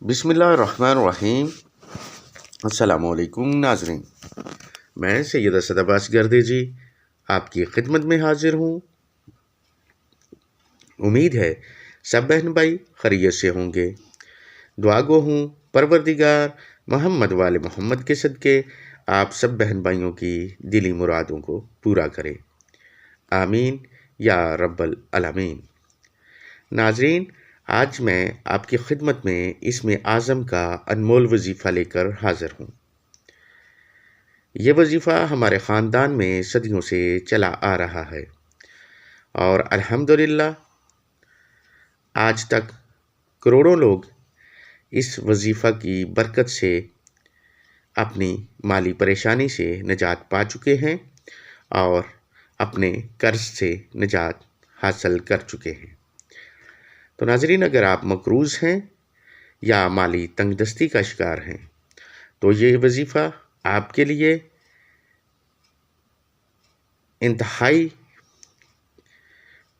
بسم اللہ الرحمن الرحیم۔ السلام علیکم ناظرین، میں سید اسد عباس گردی جی آپ کی خدمت میں حاضر ہوں۔ امید ہے سب بہن بھائی خیریت سے ہوں گے۔ دعا گو ہوں پروردگار محمد وال محمد کے صدقے آپ سب بہن بھائیوں کی دلی مرادوں کو پورا کرے، آمین یا رب العالمین۔ ناظرین، آج میں آپ کی خدمت میں اسم اعظم کا انمول وظیفہ لے کر حاضر ہوں۔ یہ وظیفہ ہمارے خاندان میں صدیوں سے چلا آ رہا ہے اور الحمدللہ آج تک کروڑوں لوگ اس وظیفہ کی برکت سے اپنی مالی پریشانی سے نجات پا چکے ہیں اور اپنے قرض سے نجات حاصل کر چکے ہیں۔ تو ناظرین، اگر آپ مقروض ہیں یا مالی تنگ دستی کا شکار ہیں تو یہ وظیفہ آپ کے لیے انتہائی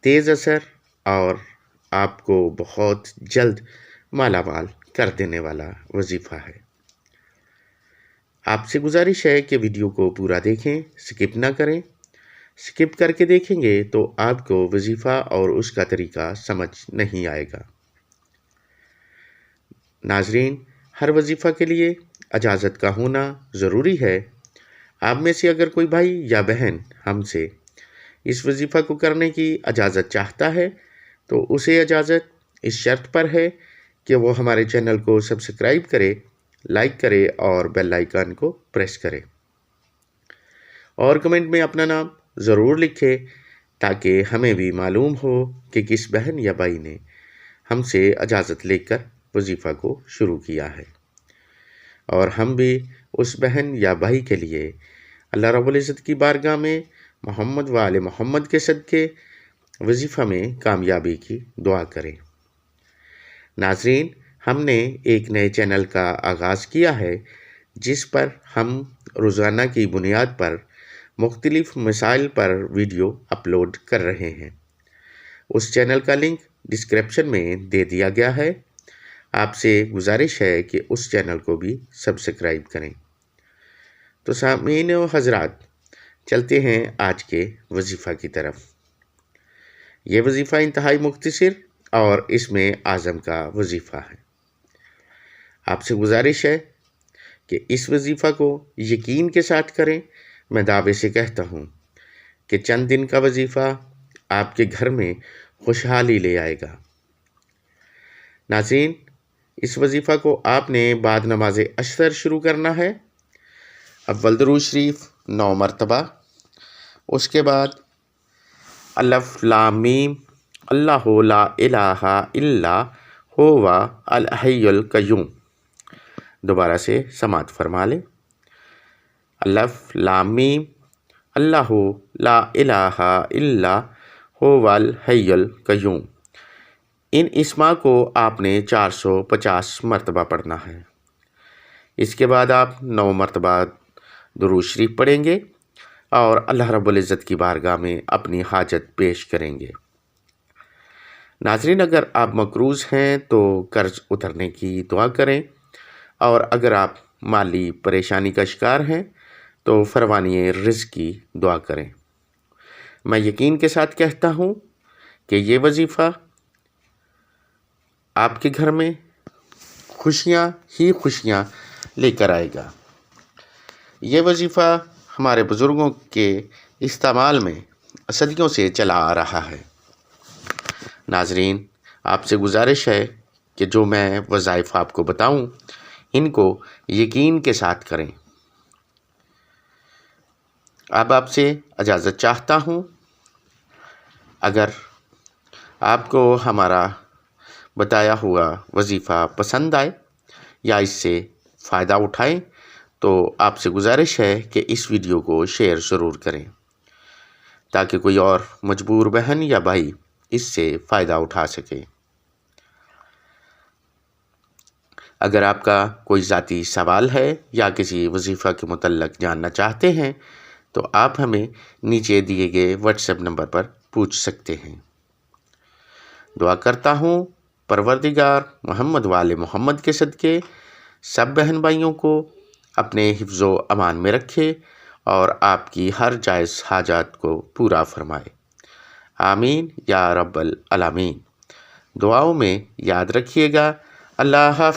تیز اثر اور آپ کو بہت جلد مالا مال کر دینے والا وظیفہ ہے۔ آپ سے گزارش ہے کہ ویڈیو کو پورا دیکھیں، سکپ نہ کریں۔ سکپ کر کے دیکھیں گے تو آپ کو وظیفہ اور اس کا طریقہ سمجھ نہیں آئے گا۔ ناظرین، ہر وظیفہ کے لیے اجازت کا ہونا ضروری ہے۔ آپ میں سے اگر کوئی بھائی یا بہن ہم سے اس وظیفہ کو کرنے کی اجازت چاہتا ہے تو اسے اجازت اس شرط پر ہے کہ وہ ہمارے چینل کو سبسکرائب کرے، لائک کرے اور بیل آئیکن کو پریس کرے اور کمنٹ میں اپنا نام ضرور لکھے تاکہ ہمیں بھی معلوم ہو کہ کس بہن یا بھائی نے ہم سے اجازت لے کر وظیفہ کو شروع کیا ہے، اور ہم بھی اس بہن یا بھائی کے لیے اللہ رب العزت کی بارگاہ میں محمد وآل محمد کے صدقے وظیفہ میں کامیابی کی دعا کریں۔ ناظرین، ہم نے ایک نئے چینل کا آغاز کیا ہے جس پر ہم روزانہ کی بنیاد پر مختلف مسائل پر ویڈیو اپلوڈ کر رہے ہیں۔ اس چینل کا لنک ڈسکرپشن میں دے دیا گیا ہے۔ آپ سے گزارش ہے کہ اس چینل کو بھی سبسکرائب کریں۔ تو سامعین و حضرات، چلتے ہیں آج کے وظیفہ کی طرف۔ یہ وظیفہ انتہائی مختصر اور اسم اعظم کا وظیفہ ہے۔ آپ سے گزارش ہے کہ اس وظیفہ کو یقین کے ساتھ کریں۔ میں دعوے سے کہتا ہوں کہ چند دن کا وظیفہ آپ کے گھر میں خوشحالی لے آئے گا۔ ناظرین، اس وظیفہ کو آپ نے بعد نماز عصر شروع کرنا ہے۔ اول درود شریف 9 مرتبہ، اس کے بعد الف لام میم اللہ لا الہ الا هو الحی القیوم، دوبارہ سے سماعت فرما لیں۔ الف لام میم اللہ لا الہ الا هو الحی القیوم۔ ان اسماء کو آپ نے 450 مرتبہ پڑھنا ہے۔ اس کے بعد آپ 9 مرتبہ درود شریف پڑھیں گے اور اللہ رب العزت کی بارگاہ میں اپنی حاجت پیش کریں گے۔ ناظرین، اگر آپ مقروض ہیں تو قرض اترنے کی دعا کریں، اور اگر آپ مالی پریشانی کا شکار ہیں تو فراوانی رزق کی دعا کریں۔ میں یقین کے ساتھ کہتا ہوں کہ یہ وظیفہ آپ کے گھر میں خوشیاں ہی خوشیاں لے کر آئے گا۔ یہ وظیفہ ہمارے بزرگوں کے استعمال میں صدیوں سے چلا آ رہا ہے۔ ناظرین، آپ سے گزارش ہے کہ جو میں وظائف آپ کو بتاؤں ان کو یقین کے ساتھ کریں۔ اب آپ سے اجازت چاہتا ہوں، اگر آپ کو ہمارا بتایا ہوا وظیفہ پسند آئے یا اس سے فائدہ اٹھائیں تو آپ سے گزارش ہے کہ اس ویڈیو کو شیئر ضرور کریں تاکہ کوئی اور مجبور بہن یا بھائی اس سے فائدہ اٹھا سکے۔ اگر آپ کا کوئی ذاتی سوال ہے یا کسی وظیفہ کے متعلق جاننا چاہتے ہیں تو آپ ہمیں نیچے دیے گئے واٹس ایپ نمبر پر پوچھ سکتے ہیں۔ دعا کرتا ہوں پروردگار محمد والے محمد کے صدقے سب بہن بھائیوں کو اپنے حفظ و امان میں رکھے اور آپ کی ہر جائز حاجات کو پورا فرمائے، آمین یا رب العالمین۔ دعاؤں میں یاد رکھیے گا۔ اللہ حافظ۔